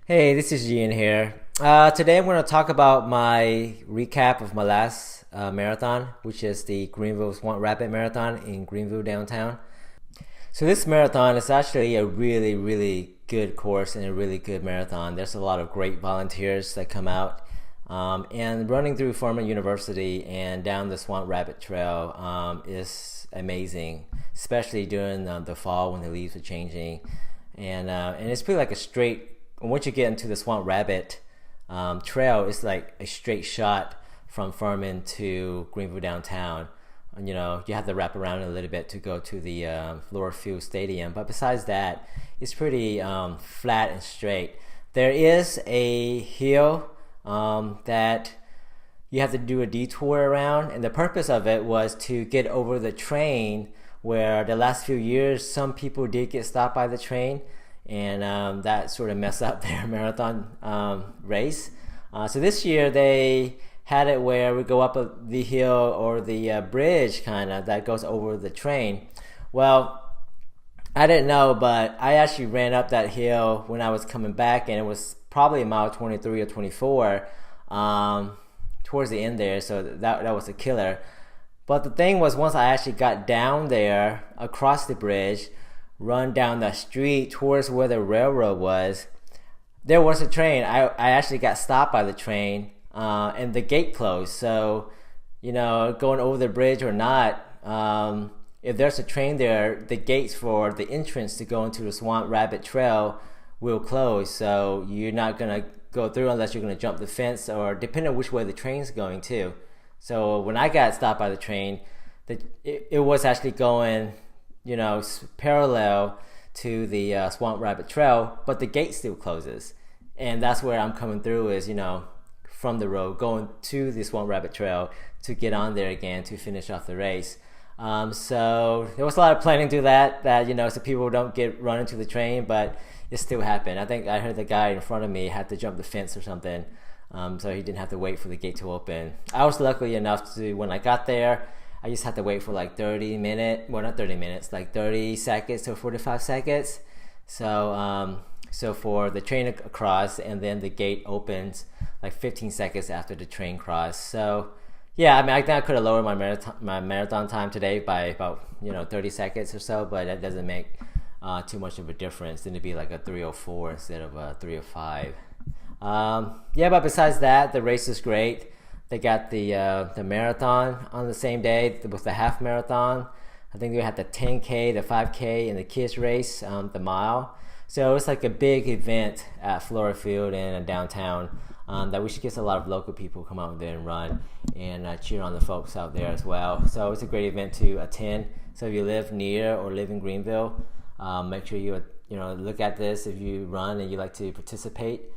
Hey, this is Ian here. Today I'm going to talk about my recap of my last marathon, which is the Greenville Swamp Rabbit Marathon in Greenville downtown. So this marathon is actually a really, really good course and a really good marathon. There's a lot of great volunteers that come out. And running through Furman University and down the Swamp Rabbit Trail is amazing, especially during the fall when the leaves are changing. And it's pretty like a straight, once you get into the Swamp Rabbit Trail, it's like a straight shot from Furman to Greenville downtown. And, you have to wrap around a little bit to go to the Fluor Field Stadium. But besides that, it's pretty flat and straight. There is a hill that you have to do a detour around, and the purpose of it was to get over the train where the last few years some people did get stopped by the train, and that sort of messed up their marathon race. So this year they had it where we go up the hill or the bridge kind of that goes over the train. Well, I didn't know, but I actually ran up that hill when I was coming back, and it was probably mile 23 or 24 towards the end there, so that was a killer. But the thing was, once I actually got down there across the bridge, run down the street towards where the railroad was, there was a train. I actually got stopped by the train, and the gate closed. So, going over the bridge or not, if there's a train there, the gates for the entrance to go into the Swamp Rabbit Trail will close. So you're not going to go through unless you're going to jump the fence, or depending on which way the train's going too. So when I got stopped by the train, it was actually going, parallel to the Swamp Rabbit Trail, but the gate still closes. And that's where I'm coming through is, from the road, going to the Swamp Rabbit Trail to get on there again to finish off the race. So there was a lot of planning to that, so people don't get run into the train, but it still happened. I think I heard the guy in front of me had to jump the fence or something, so he didn't have to wait for the gate to open. I was lucky enough to, when I got there, I just had to wait for like 30 seconds to 45 seconds. So for the train across, and then the gate opens like 15 seconds after the train crossed. So yeah, I mean, I think I could have lowered my marathon time today by about 30 seconds or so, but that doesn't make too much of a difference. Then it'd be like a 3:04 instead of a 3:05. Yeah, but besides that, the race is great. They got the marathon on the same day with the half marathon. I think they had the 10K, the 5K, and the kids race, the mile. So it's like a big event at Fluor Field in downtown that we should get a lot of local people come out there and run and cheer on the folks out there as well. So it's a great event to attend. So if you live near or live in Greenville, make sure you look at this. If you run and you like to participate,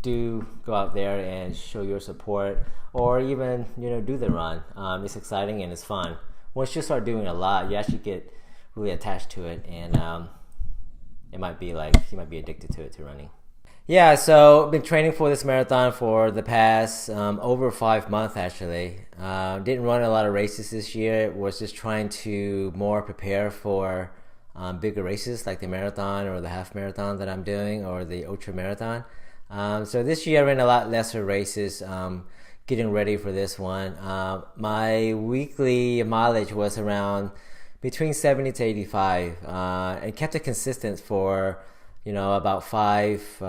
do go out there and show your support, or even do the run. It's exciting and it's fun. Once you start doing a lot, you actually get really attached to it, and it might be like you might be addicted to it, to running. Yeah, so I've been training for this marathon for the past over 5 months actually. Didn't run a lot of races this year. Was just trying to more prepare for bigger races like the marathon or the half marathon that I'm doing, or the ultra marathon. So this year I ran a lot lesser races, getting ready for this one. My weekly mileage was around between 70 to 85, and kept it consistent for about 5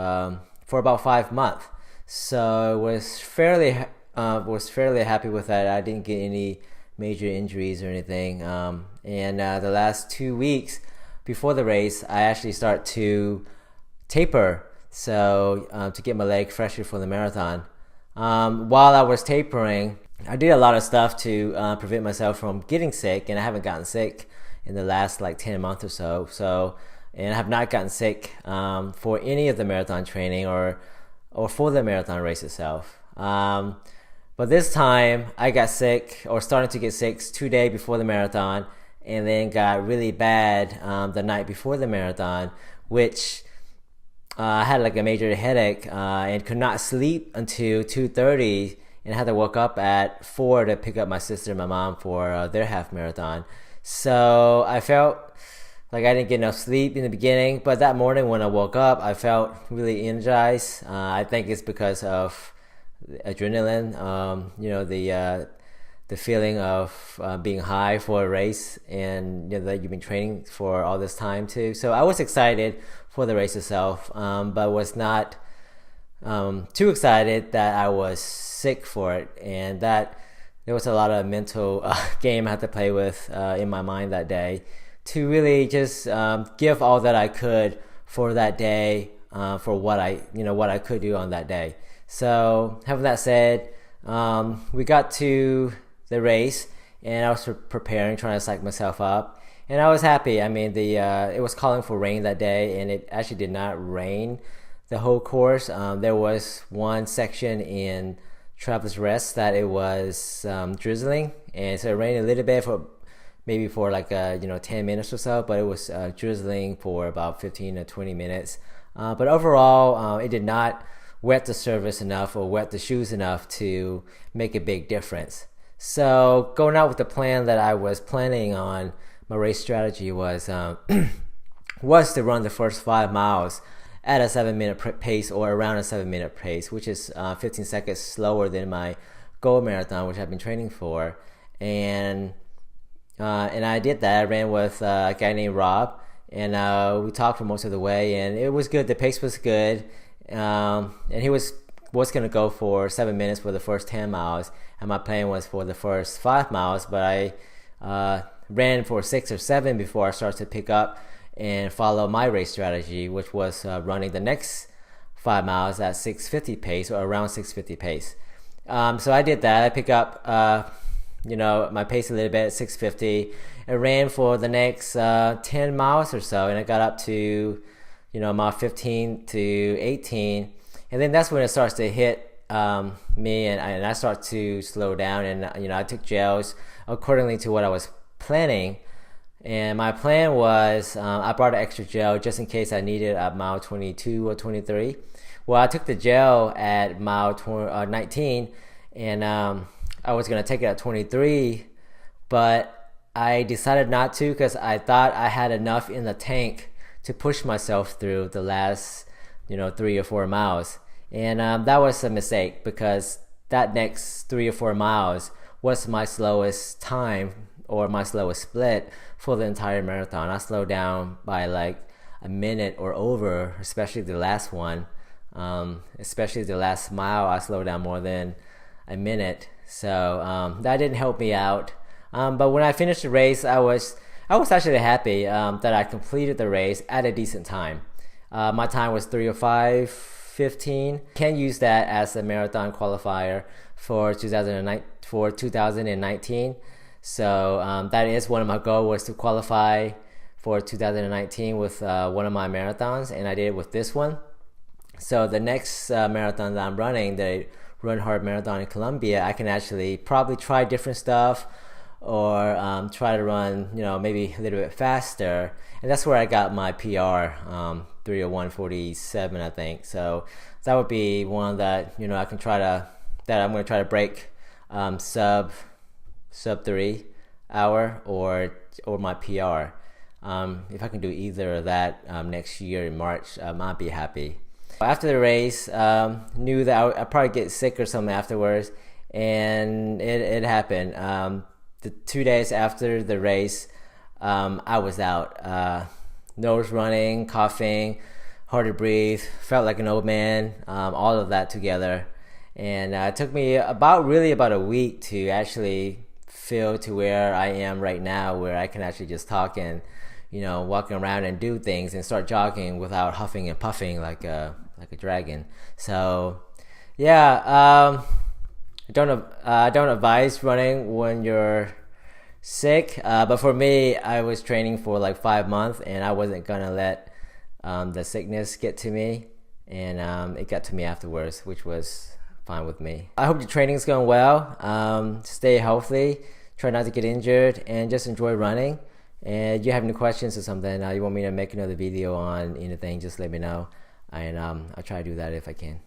months. So was fairly happy with that. I didn't get any major injuries or anything. And the last 2 weeks before the race, I actually start to taper, so to get my leg fresher for the marathon. While I was tapering, I did a lot of stuff to prevent myself from getting sick, and I haven't gotten sick in the last like 10 months or so. And I have not gotten sick for any of the marathon training or for the marathon race itself. But this time I got sick, or started to get sick 2 days before the marathon, and then got really bad the night before the marathon, which I had like a major headache and could not sleep until 2:30, and I had to wake up at 4 to pick up my sister and my mom for their half marathon. So I felt Like I didn't get enough sleep in the beginning, but that morning when I woke up, I felt really energized. I think it's because of adrenaline. The feeling of being high for a race, and that you've been training for all this time too. So I was excited for the race itself, but was not too excited that I was sick for it, and that there was a lot of mental game I had to play with in my mind that day to really just give all that I could for that day, for what I could do on that day. So having that said, we got to the race, and I was preparing, trying to psych myself up, and I was happy. I mean, it was calling for rain that day, and it actually did not rain the whole course. There was one section in Travelers Rest that it was drizzling, and so it rained a little bit for like 10 minutes or so, but it was drizzling for about 15 to 20 minutes. But overall, it did not wet the surface enough or wet the shoes enough to make a big difference. So going out with the plan that I was planning on, my race strategy was was to run the first 5 miles at a 7-minute pace, or around a 7-minute pace, which is 15 seconds slower than my goal marathon, which I've been training for. And I did that. I ran with a guy named Rob, and we talked for most of the way, and it was good. The pace was good, and he was going to go for 7 minutes for the first 10 miles, and my plan was for the first 5 miles, but I ran for 6 or 7 before I started to pick up and follow my race strategy, which was running the next 5 miles at 6:50 pace, or around 6:50 pace. So I did that. I picked up my pace a little bit at 6:50. I ran for the next 10 miles or so, and I got up to mile 15 to 18, and then that's when it starts to hit me, and I start to slow down, and I took gels accordingly to what I was planning. And my plan was I brought an extra gel just in case I needed at mile 22 or 23. Well, I took the gel at mile 19, and I was going to take it at 23, but I decided not to because I thought I had enough in the tank to push myself through the last 3 or 4 miles. And that was a mistake, because that next 3 or 4 miles was my slowest time, or my slowest split for the entire marathon. I slowed down by like a minute or over, especially the last one. Especially the last mile, I slowed down more than a minute. So that didn't help me out. But when I finished the race, I was actually happy that I completed the race at a decent time. My time was 3:05:15. Can use that as a marathon qualifier for 2019. So that is one of my goals, was to qualify for 2019 with one of my marathons, and I did it with this one. So the next marathon that I'm running, the Run Hard Marathon in Colombia, I can actually probably try different stuff, or try to run maybe a little bit faster, and that's where I got my PR, 3:01:47 I think. So that would be one that I'm going to try to break sub 3 hour or my PR. If I can do either of that next year in March, I'll be happy. After the race, knew that I'd probably get sick or something afterwards, and it happened. The 2 days after the race, I was out. Nose running, coughing, hard to breathe, felt like an old man, all of that together. And it took me about a week to actually feel to where I am right now, where I can actually just talk and walking around and do things and start jogging without huffing and puffing like a dragon. So yeah, I don't advise running when you're sick, but for me, I was training for like 5 months, and I wasn't gonna let the sickness get to me, and it got to me afterwards, which was fine with me. I hope the training's going well. Stay healthy, try not to get injured, and just enjoy running. And if you have any questions or something, you want me to make another video on anything, just let me know, and I'll try to do that if I can.